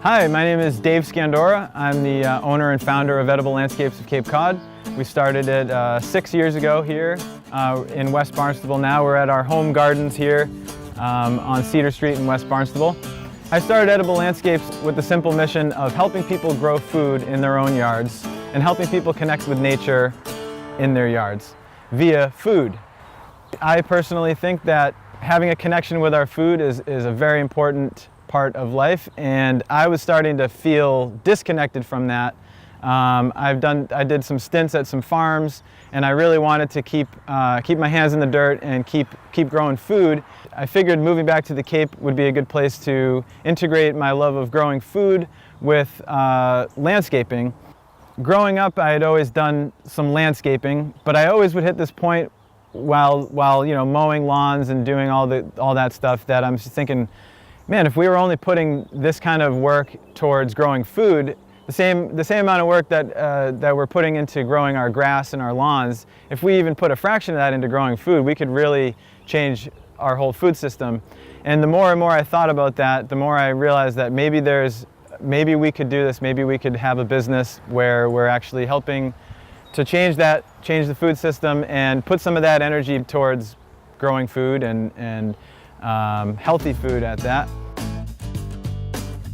Hi, my name is Dave Scandurra. I'm the owner and founder of Edible Landscapes of Cape Cod. We started it 6 years ago here in West Barnstable. Now we're at our home gardens here on Cedar Street in West Barnstable. I started Edible Landscapes with the simple mission of helping people grow food in their own yards and helping people connect with nature in their yards via food. I personally think that having a connection with our food is a very important part of life, and I was starting to feel disconnected from that. I did some stints at some farms, and I really wanted to keep my hands in the dirt and keep growing food. I figured moving back to the Cape would be a good place to integrate my love of growing food with landscaping. Growing up, I had always done some landscaping, but I always would hit this point while mowing lawns and doing all that stuff that I'm just thinking, man, if we were only putting this kind of work towards growing food, the same amount of work that we're putting into growing our grass and our lawns, if we even put a fraction of that into growing food, we could really change our whole food system. And the more and more I thought about that, the more I realized that maybe we could do this, maybe we could have a business where we're actually helping to change the food system and put some of that energy towards growing food and healthy food at that.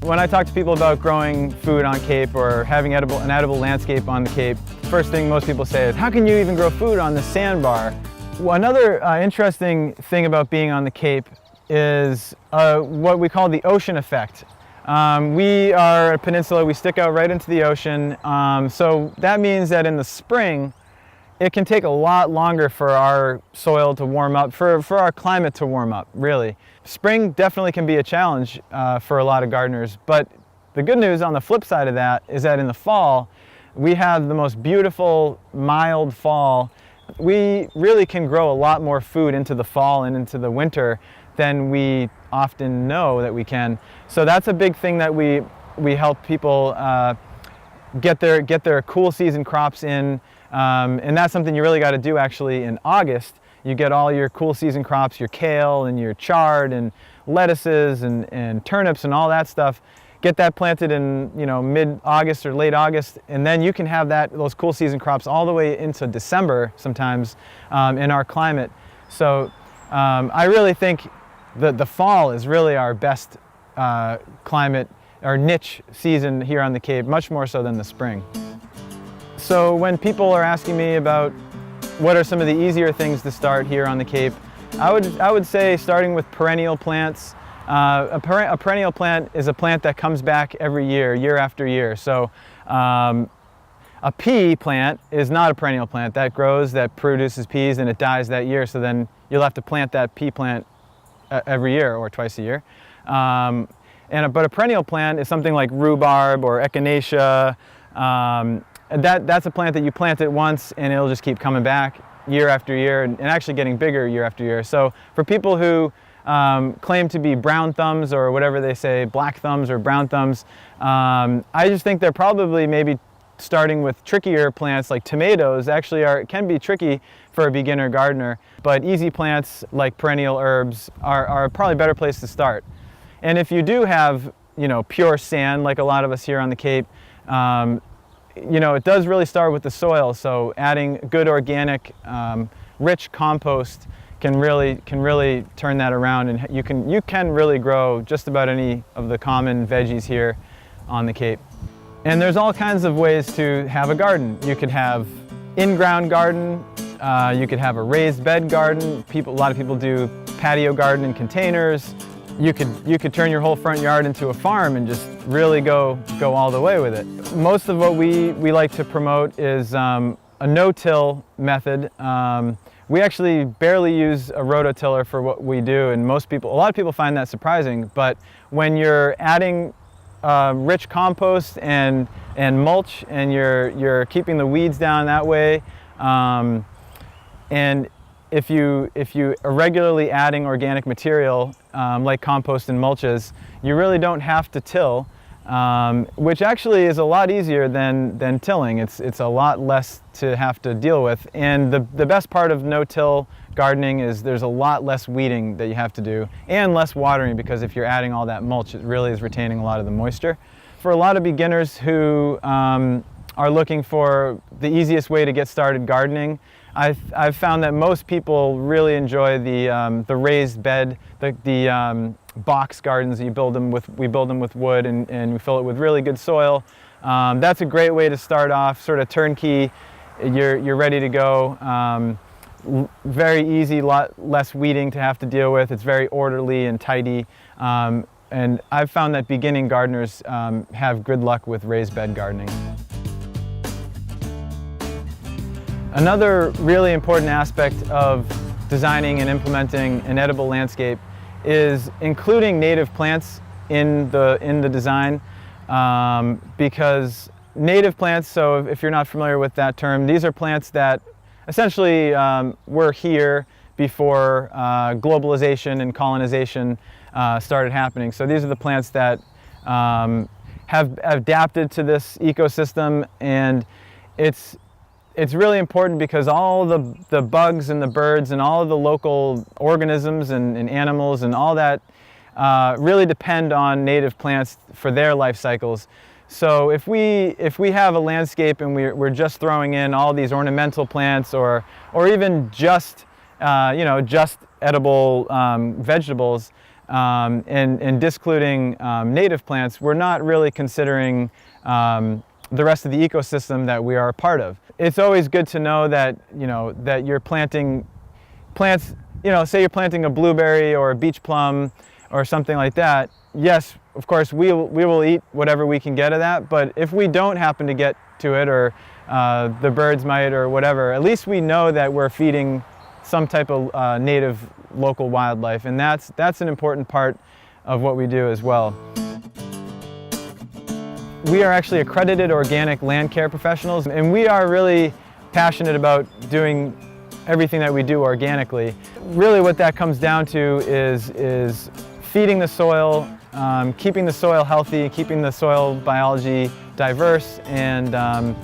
When I talk to people about growing food on Cape or having an edible landscape on the Cape, first thing most people say is, how can you even grow food on the sandbar? Well, another interesting thing about being on the Cape is what we call the ocean effect. We are a peninsula, we stick out right into the ocean, so that means that in the spring it can take a lot longer for our soil to warm up, for our climate to warm up, really. Spring definitely can be a challenge for a lot of gardeners, but the good news on the flip side of that is that in the fall, we have the most beautiful, mild fall. We really can grow a lot more food into the fall and into the winter than we often know that we can. So that's a big thing that we help people get their cool season crops in. And that's something you really got to do actually in August. You get all your cool season crops, your kale and your chard and lettuces and turnips and all that stuff. Get that planted in mid-August or late August, and then you can have those cool season crops all the way into December sometimes in our climate. So I really think that the fall is really our best climate, our niche season here on the Cape, much more so than the spring. So when people are asking me about what are some of the easier things to start here on the Cape, I would say starting with perennial plants. A perennial plant is a plant that comes back every year, year after year. So a pea plant is not a perennial plant. That grows, that produces peas, and it dies that year. So then you'll have to plant that pea plant every year or twice a year. But a perennial plant is something like rhubarb or echinacea. That's a plant that you plant it once and it'll just keep coming back year after year and actually getting bigger year after year. So for people who claim to be brown thumbs or whatever they say, black thumbs or brown thumbs, I just think they're probably maybe starting with trickier plants like tomatoes. Actually can be tricky for a beginner gardener, but easy plants like perennial herbs are probably a better place to start. And if you do have pure sand like a lot of us here on the Cape, it does really start with the soil. So adding good organic, rich compost can really turn that around, and you can really grow just about any of the common veggies here on the Cape. And there's all kinds of ways to have a garden. You could have in-ground garden. You could have a raised bed garden. A lot of people do patio garden in containers. You could turn your whole front yard into a farm and just really go all the way with it. Most of what we like to promote is a no-till method. We actually barely use a rototiller for what we do, and a lot of people find that surprising. But when you're adding rich compost and mulch, and you're keeping the weeds down that way, and if you are regularly adding organic material like compost and mulches, you really don't have to till. which actually is a lot easier than tilling. It's a lot less to have to deal with. And the best part of no-till gardening is there's a lot less weeding that you have to do, and less watering, because if you're adding all that mulch, it really is retaining a lot of the moisture. For a lot of beginners who are looking for the easiest way to get started gardening, I've found that most people really enjoy the raised bed, the box gardens that you build them with. We build them with wood, and we fill it with really good soil. That's a great way to start off, sort of turnkey. You're ready to go. Very easy, lot less weeding to have to deal with. It's very orderly and tidy. And I've found that beginning gardeners have good luck with raised bed gardening. Another really important aspect of designing and implementing an edible landscape is including native plants in the design, because native plants, so if you're not familiar with that term, these are plants that essentially were here before globalization and colonization started happening. So these are the plants that have adapted to this ecosystem, and it's really important because all the bugs and the birds and all of the local organisms and animals and all that really depend on native plants for their life cycles. So if we have a landscape and we're just throwing in all these ornamental plants or even just just edible vegetables and discluding native plants, we're not really considering the rest of the ecosystem that we are a part of. It's always good to know that that you're planting plants. Say you're planting a blueberry or a beach plum or something like that. Yes, of course we will eat whatever we can get of that. But if we don't happen to get to it, or the birds might, or whatever, at least we know that we're feeding some type of native local wildlife, and that's an important part of what we do as well. We are actually accredited organic land care professionals, and we are really passionate about doing everything that we do organically. Really what that comes down to is feeding the soil, keeping the soil healthy, keeping the soil biology diverse, and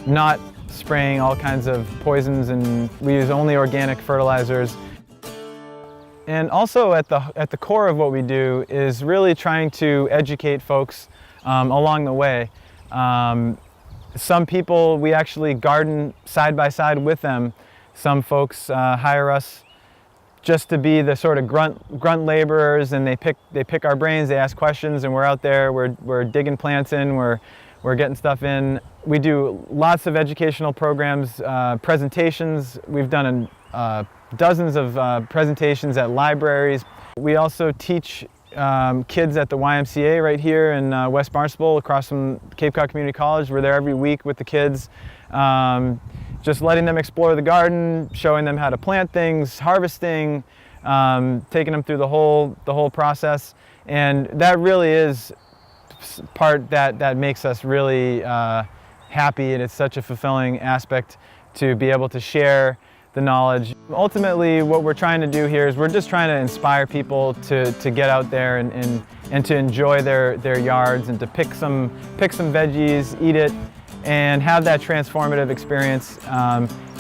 not spraying all kinds of poisons, and we use only organic fertilizers. And also at the core of what we do is really trying to educate folks along the way. Some people, we actually garden side by side with them. Some folks hire us just to be the sort of grunt laborers, and they pick our brains, they ask questions, and we're out there, we're digging plants in, we're getting stuff in. We do lots of educational programs, presentations. We've done dozens of presentations at libraries. We also teach kids at the YMCA right here in West Barnstable, across from Cape Cod Community College. We're there every week with the kids, just letting them explore the garden, showing them how to plant things, harvesting, taking them through the whole process. And that really is part that makes us really happy, and it's such a fulfilling aspect to be able to share the knowledge. Ultimately, what we're trying to do here is we're just trying to inspire people to get out there and to enjoy their yards, and to pick some veggies, eat it, and have that transformative experience.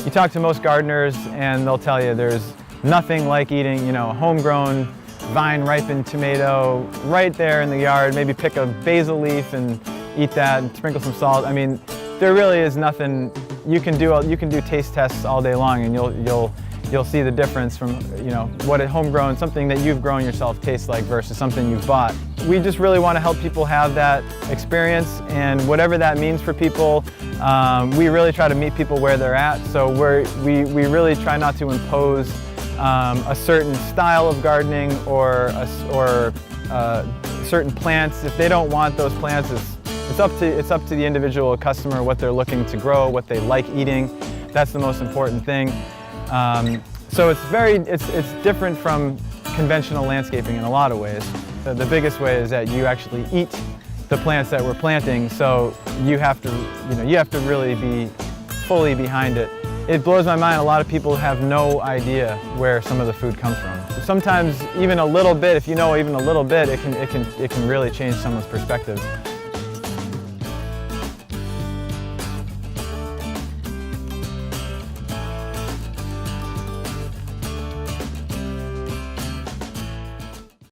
You talk to most gardeners and they'll tell you there's nothing like eating a homegrown vine-ripened tomato right there in the yard. Maybe pick a basil leaf and eat that and sprinkle some salt. I mean, there really is nothing. You can do taste tests all day long, and you'll see the difference from what a homegrown, something that you've grown yourself, tastes like versus something you've bought. We just really want to help people have that experience, and whatever that means for people, we really try to meet people where they're at. So we really try not to impose a certain style of gardening or certain plants. If they don't want those plants, it's up to the individual customer what they're looking to grow, what they like eating. That's the most important thing. So it's different from conventional landscaping in a lot of ways. The biggest way is that you actually eat the plants that we're planting, so you have to really be fully behind it. It blows my mind. A lot of people have no idea where some of the food comes from. Sometimes even a little bit, if you know even a little bit, it can really change someone's perspective.